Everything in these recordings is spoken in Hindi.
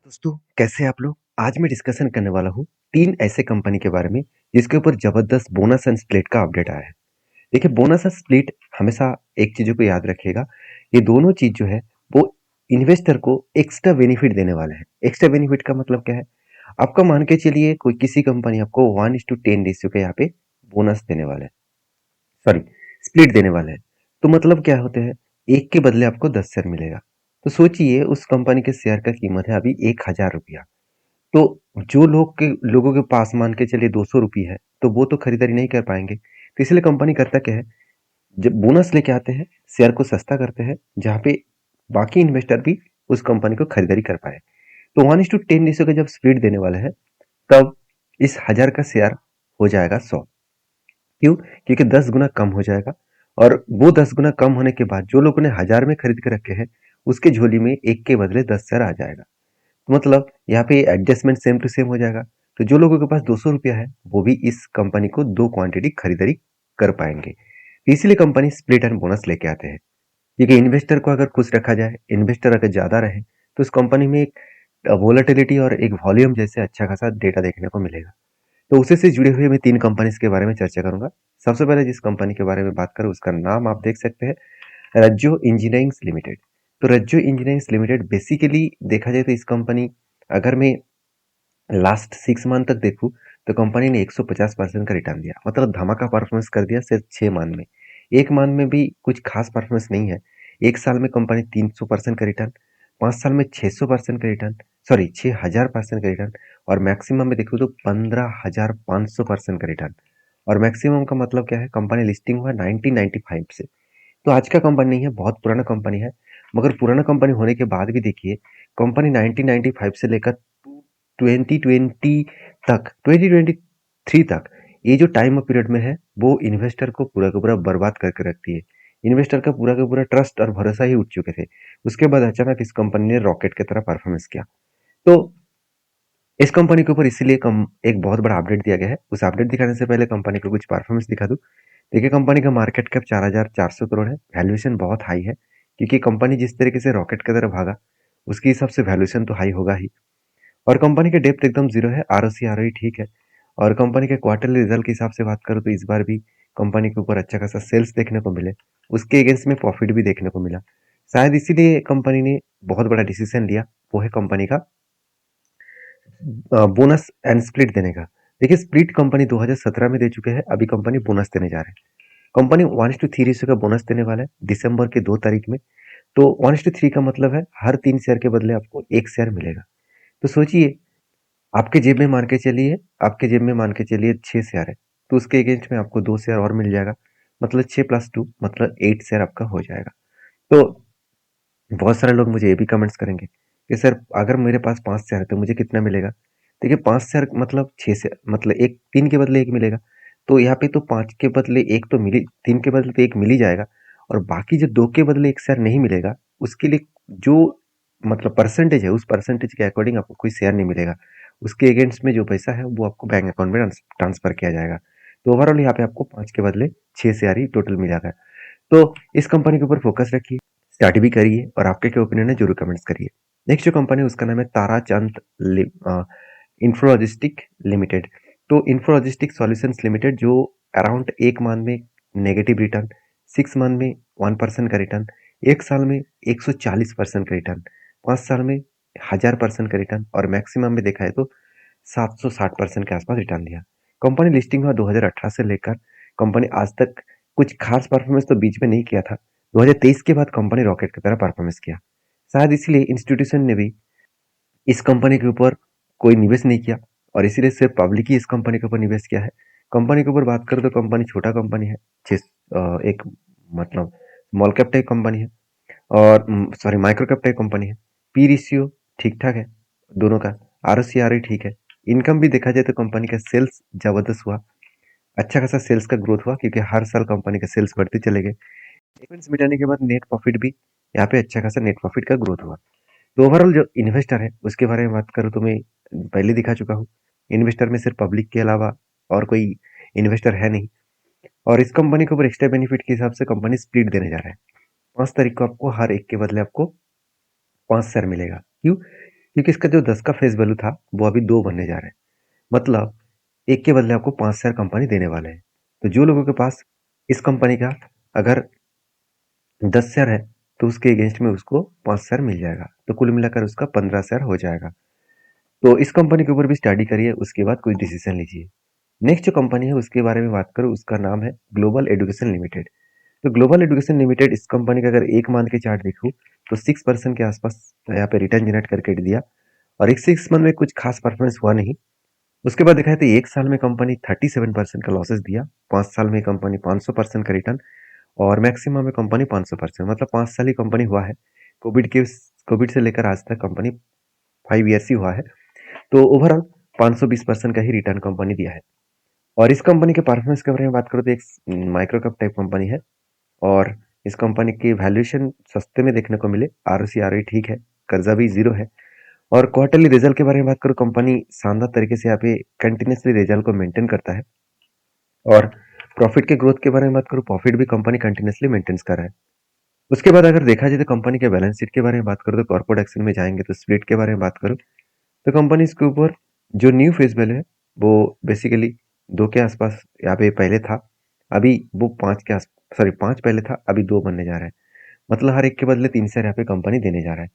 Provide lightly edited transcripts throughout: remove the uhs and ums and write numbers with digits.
दोस्तों, कैसे हैं आप लोग? आज मैं डिस्कशन करने वाला हूँ 3 ऐसे कंपनी के बारे में जिसके ऊपर जबरदस्त बोनस एंड स्प्लिट का अपडेट आया है। देखिए, बोनस और स्प्लिट हमेशा एक चीज़ों को याद रखिएगा, ये दोनों चीज़ जो है वो इन्वेस्टर को एक्स्ट्रा बेनिफिट देने वाले हैं। एक्स्ट्रा बेनिफिट का मतलब क्या है? आपका मान के चलिए कोई किसी कंपनी आपको 1:10 रेशियो के यहाँ पे बोनस देने वाला है, सॉरी स्प्लिट देने वाला है। तो मतलब क्या होते हैं, 1 के बदले आपको 10 शेयर मिलेगा। तो सोचिए उस कंपनी के शेयर का कीमत है अभी ₹1000। तो जो लोगों के पास मान के चलिए 200 रुपये है, तो वो तो खरीदारी नहीं कर पाएंगे। तो इसलिए कंपनी करता क्या है, जब बोनस लेके आते हैं, शेयर को सस्ता करते हैं, जहाँ पे बाकी इन्वेस्टर भी उस कंपनी को खरीदारी कर पाए। तो 1:10 रेशियो का जब स्प्लिट देने वाला है, तब इस 1000 का शेयर हो जाएगा 100। क्यों? क्योंकि 10 गुना कम हो जाएगा। और वो 10 गुना कम होने के बाद जो लोगों ने 1000 में खरीद के रखे हैं, उसके झोली में 1 के बदले 10 शेयर आ जाएगा। मतलब यहाँ पे एडजस्टमेंट सेम टू सेम हो जाएगा। तो जो लोगों के पास 200 रुपया है, वो भी इस कंपनी को 2 क्वांटिटी खरीदारी कर पाएंगे। तो इसीलिए कंपनी स्प्लिट एंड बोनस लेके आते हैं, क्योंकि इन्वेस्टर को अगर खुश रखा जाए, इन्वेस्टर अगर ज़्यादा रहे, तो उस कंपनी में एक वोलेटिलिटी और एक वॉल्यूम जैसे अच्छा खासा डेटा देखने को मिलेगा। तो उसी से जुड़े हुए मैं 3 कंपनीज के बारे में चर्चा करूंगा। सबसे पहले जिस कंपनी के बारे में बात करूं, उसका नाम आप देख सकते हैं, रज्जो इंजीनियरिंग लिमिटेड। तो रज्जो इंजीनियरिंग लिमिटेड बेसिकली देखा जाए तो इस कंपनी, अगर मैं लास्ट 6 मंथ तक देखूं, तो कंपनी ने 150% का रिटर्न दिया। मतलब धमाका परफॉर्मेंस कर दिया सिर्फ 6 मंथ में। 1 मंथ में भी कुछ खास परफॉर्मेंस नहीं है। 1 साल में कंपनी 300% का रिटर्न, 5 साल में 600% का रिटर्न, सॉरी 6000% का रिटर्न, और मैक्सिमम में देखूं तो 15500% का रिटर्न। और मैक्सिमम का मतलब क्या है, कंपनी लिस्टिंग हुआ 1995 से। तो आज का कंपनी नहीं है, बहुत पुराना कंपनी है। मगर पुराना कंपनी होने के बाद भी देखिए, कंपनी 1995 से लेकर 2020 तक, 2023 तक, ये जो टाइम पीरियड में है, वो इन्वेस्टर को पूरा का पूरा बर्बाद करके रखती है। इन्वेस्टर का पूरा ट्रस्ट और भरोसा ही उठ चुके थे। उसके बाद अचानक इस कंपनी ने रॉकेट की तरह परफॉर्मेंस किया। तो इस कंपनी के ऊपर इसीलिए कम एक बहुत बड़ा अपडेट दिया गया है। उस अपडेट दिखाने से पहले कंपनी को कुछ परफॉर्मेंस दिखा दूं। देखिए, कंपनी का मार्केट कैप 4400 करोड़ है। वैल्यूएशन बहुत हाई है, क्योंकि कंपनी जिस तरीके से रॉकेट की तरह भागा, उसके हिसाब से वैल्यूएशन तो हाई होगा ही। और कंपनी के डेप्थ एकदम जीरो है, आरओसी आरओई ठीक है। और कंपनी के क्वार्टरली रिजल्ट के हिसाब से बात करूँ तो इस बार भी कंपनी के ऊपर अच्छा खासा सेल्स देखने को मिले, उसके अगेंस्ट में प्रॉफिट भी देखने को मिला। शायद इसीलिए कंपनी ने बहुत बड़ा डिसीजन लिया, वो है कंपनी का बोनस एंड स्प्लिट देने का। देखिए, स्प्लिट कंपनी 2017 में दे चुके हैं, अभी कंपनी बोनस देने जा रहे हैं। कंपनी 1:3 रेशियो का बोनस देने वाला है दिसंबर के 2 तारीख में। तो 1:3 का मतलब है हर 3 शेयर के बदले आपको 1 शेयर मिलेगा। तो सोचिए, आपके जेब में मान के चलिए, आपके जेब में मान के चलिए 6 शेयर है, तो उसके अगेंस्ट में आपको 2 शेयर और मिल जाएगा। मतलब 6 + 2 मतलब 8 शेयर आपका हो जाएगा। तो बहुत सारे लोग मुझे ये भी कमेंट्स करेंगे कि सर, अगर मेरे पास 5 शेयर है तो मुझे कितना मिलेगा? देखिए, 5 शेयर मतलब 6 शेयर, मतलब एक 3 के बदले 1 मिलेगा। तो यहाँ पे तो 5 के बदले 1 तो मिली, 3 के बदले तो 1 मिल ही जाएगा। और बाकी जो 2 के बदले 1 शेयर नहीं मिलेगा, उसके लिए जो मतलब परसेंटेज है, उस परसेंटेज के अकॉर्डिंग आपको कोई शेयर नहीं मिलेगा। उसके अगेंस्ट में जो पैसा है वो आपको बैंक अकाउंट में ट्रांसफर किया जाएगा। तो ओवरऑल यहाँ पे आपको 5 के बदले 6 शेयर ही टोटल मिल जाता है। तो इस कंपनी के ऊपर फोकस रखिए, स्टडी भी करिए, और आपके क्या ओपिनियन है जरूर कमेंट्स करिए। नेक्स्ट जो कंपनी है उसका नाम है ताराचंद इंफ्रोलॉजिस्टिक लिमिटेड। तो इंफ्रोलॉजिस्टिक सॉल्यूशंस लिमिटेड, जो अराउंड 1 मंथ में नेगेटिव रिटर्न, 6 मंथ में 1% का रिटर्न, 1 साल में 140% का रिटर्न, 5 साल में 1000% का रिटर्न, और मैक्सिमम में देखा है तो 760% के आसपास रिटर्न दिया। कंपनी लिस्टिंग हुआ 2018 से लेकर कंपनी आज तक कुछ खास परफॉर्मेंस तो बीच में नहीं किया था। 2023 के बाद कंपनी रॉकेट की तरह परफॉर्मेंस किया। शायद इसीलिए इंस्टीट्यूशन ने भी इस कंपनी के ऊपर कोई निवेश नहीं किया, और इसीलिए सिर्फ पब्लिक ही इस कंपनी के ऊपर निवेश किया है। कंपनी के ऊपर बात करें तो कंपनी छोटा कंपनी है, एक मतलब स्मॉल कैप टाइप कंपनी है, और sorry micro cap type company है। पी रेशियो ठीक ठाक है दोनों का, आर सी आर ठीक है। इनकम भी देखा जाए तो कंपनी का सेल्स जबरदस्त हुआ, अच्छा खासा सेल्स का ग्रोथ हुआ, क्योंकि हर साल कंपनी का सेल्स बढ़ते चले गए। एक्सपेंस मिटाने के बाद नेट प्रॉफिट भी, यहाँ पे अच्छा खासा नेट प्रॉफिट का ग्रोथ हुआ। तो ओवरऑल जो इन्वेस्टर है उसके बारे में बात करूँ तो मैं पहले दिखा चुका हूँ, इन्वेस्टर में सिर्फ पब्लिक के अलावा और कोई इन्वेस्टर है नहीं। और इस कंपनी के ऊपर एक्स्ट्रा बेनिफिट के हिसाब से कंपनी स्प्लिट देने जा रहा है। 5 तारीख को आपको हर एक के बदले आपको 5 शेयर मिलेगा। क्यों? क्योंकि इसका जो 10 का फेस वैल्यू था वो अभी 2 बनने जा रहा है। मतलब एक के बदले आपको 5 शेयर कंपनी देने वाले हैं। तो जो लोगों के पास इस कंपनी का अगर 10 शेयर है तो उसके अगेंस्ट में उसको 5 शेयर मिल जाएगा, तो कुल मिलाकर उसका 15 शेयर हो जाएगा। तो इस कंपनी के ऊपर भी स्टडी करिए, उसके बाद कोई डिसीजन लीजिए। नेक्स्ट जो कंपनी है उसके बारे में बात करूँ, उसका नाम है ग्लोबल एजुकेशन लिमिटेड। तो ग्लोबल एजुकेशन लिमिटेड, इस कंपनी का अगर एक मंथ के चार्ट देखूँ तो 6% के आसपास यहाँ पे रिटर्न जनरेट करके दिया, और एक 6 मंथ में कुछ खास परफॉर्मेंस हुआ नहीं। उसके बाद देखा है तो एक साल में कंपनी 37% का लॉसेस दिया, 5 साल में कंपनी 500% का रिटर्न, और मैक्सिमम में कंपनी 500%, मतलब 5 साल ही कंपनी हुआ है। कोविड से लेकर आज तक कंपनी 5 ईयर्स ही हुआ है। तो ओवरऑल 520% का ही रिटर्न कंपनी दिया है। और इस कंपनी के परफॉर्मेंस के बारे में बात करो तो एक माइक्रो कैप टाइप कंपनी है, और इस कंपनी की वैल्यूएशन सस्ते में देखने को मिले, आरओसी आरओई ठीक है, कर्जा भी जीरो है। और क्वार्टरली रिजल्ट के बारे में बात करो, कंपनी शानदार तरीके से यहाँ पे कंटिन्यूसली रिजल्ट को मेंटेन करता है। और प्रॉफिट के ग्रोथ के बारे में बात करूँ, प्रॉफिट भी कंपनी कंटिन्यूसली मेंटेन कर रहा है। उसके बाद अगर देखा जाए तो कंपनी के बैलेंस शीट के बारे में बात करूँ, तो कॉर्पोरेट एक्शन में जाएंगे तो स्प्लिट के बारे में बात करूँ तो कंपनी इसके ऊपर जो न्यू फेस वैल्यू है वो बेसिकली 2 के आसपास यहाँ पे पहले था, अभी वो 5 के आस सॉरी 5 पहले था, अभी 2 बनने जा रहा है। मतलब हर एक के बदले 3 शेयर यहाँ पे कंपनी देने जा रहा है।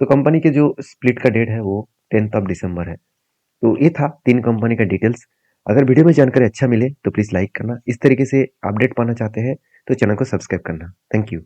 तो कंपनी के जो स्प्लिट का डेट है वो 10 दिसंबर है। तो ये था 3 कंपनी का डिटेल्स। अगर वीडियो में जानकारी अच्छा मिले तो प्लीज़ लाइक करना। इस तरीके से अपडेट पाना चाहते हैं तो चैनल को सब्सक्राइब करना। Thank you.